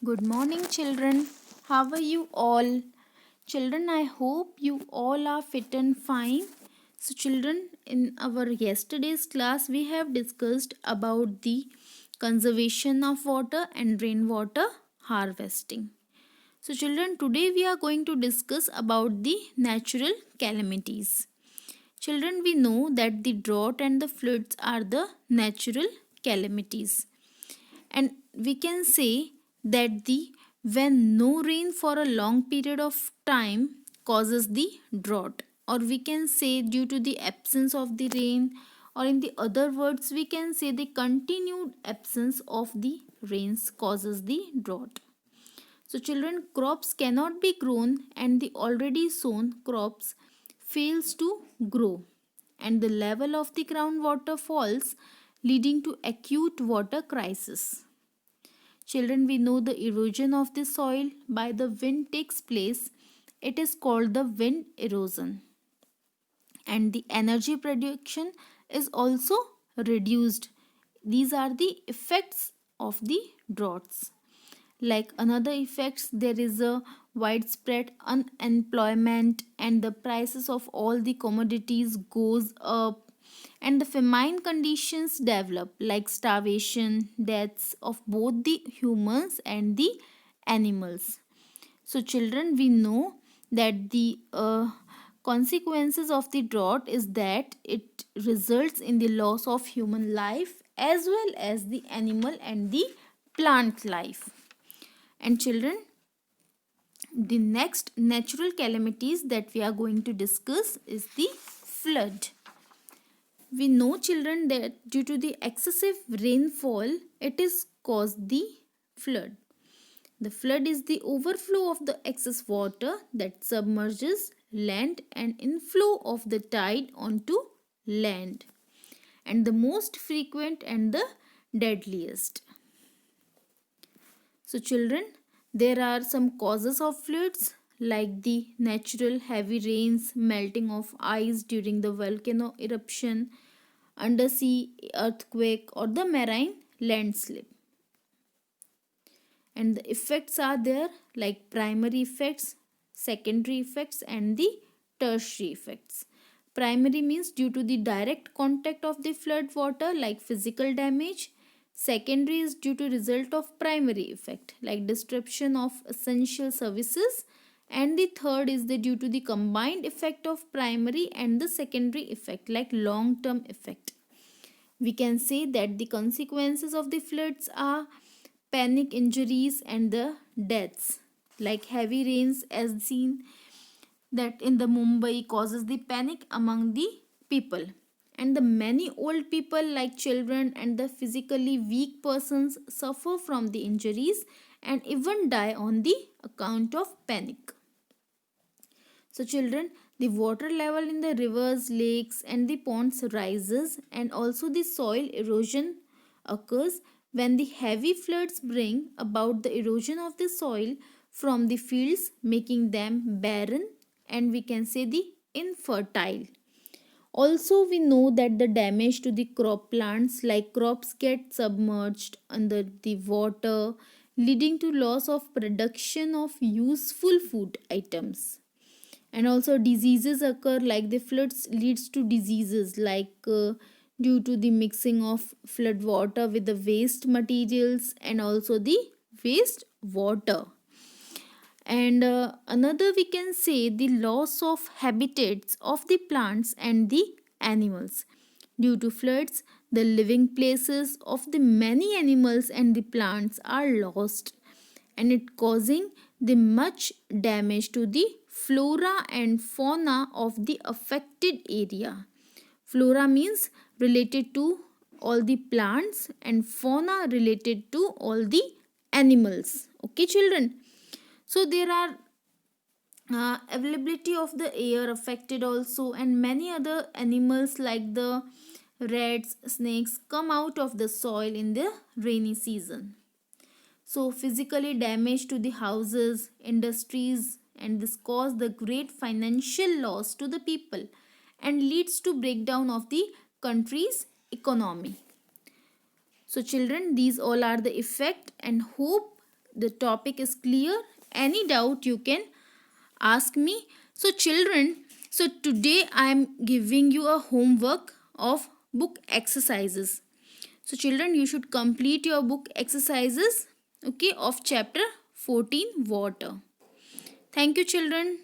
Good morning, children. How are you all? Children, I hope you all are fit and fine. So, children, in our yesterday's class, we have discussed about the conservation of water and rainwater harvesting. So, children, today we are going to discuss about the natural calamities. Children, we know that the drought and the floods are the natural calamities, and we can say that the when no rain for a long period of time causes the drought, or we can say due to the absence of the rain, or in the other words we can say the continued absence of the rains causes the drought. So children, crops cannot be grown and the already sown crops fails to grow, and the level of the groundwater falls, leading to acute water crisis. Children, we know the erosion of the soil by the wind takes place. It is called the wind erosion. And the energy production is also reduced. These are the effects of the droughts. Like another effects, there is a widespread unemployment and the prices of all the commodities goes up, and the famine conditions develop like starvation, deaths of both the humans and the animals. So children, we know that the consequences of the drought is that it results in the loss of human life as well as the animal and the plant life. And children, the next natural calamities that we are going to discuss is the flood. We know, children, that due to the excessive rainfall, it is caused the flood. The flood is the overflow of the excess water that submerges land and inflow of the tide onto land, and the most frequent and the deadliest. So, children, there are some causes of floods like the natural heavy rains, melting of ice during the volcano eruption, undersea earthquake, or the marine landslip. And the effects are there like primary effects, secondary effects, and the tertiary effects. Primary means due to the direct contact of the flood water like physical damage. Secondary is due to result of primary effect like disruption of essential services, and the third is the due to the combined effect of primary and the secondary effect like long term effect. We can say that the consequences of the floods are panic injuries and the deaths like heavy rains as seen that in the Mumbai causes the panic among the people, and the many old people like children and the physically weak persons suffer from the injuries and even die on the account of panic. So children, the water level in the rivers, lakes and the ponds rises, and also the soil erosion occurs when the heavy floods bring about the erosion of the soil from the fields, making them barren and we can say the infertile. Also, we know that the damage to the crop plants like crops get submerged under the water, leading to loss of production of useful food items. And also diseases occur like the floods leads to diseases like due to the mixing of flood water with the waste materials and also the waste water. And another we can say the loss of habitats of the plants and the animals. Due to floods, the living places of the many animals and the plants are lost, and it causing the much damage to the flora and fauna of the affected area. Flora means related to all the plants and fauna related to all the animals. Okay, children. So there are availability of the air affected also, and many other animals like the rats, snakes come out of the soil in the rainy season. So physically damage to the houses, industries, and this cause the great financial loss to the people and leads to breakdown of the country's economy. So children, these all are the effect, and hope the topic is clear. Any doubt you can ask me. So children, so today I am giving you a homework of book exercises. So children, you should complete your book exercises, okay, of chapter 14 water. Thank you children.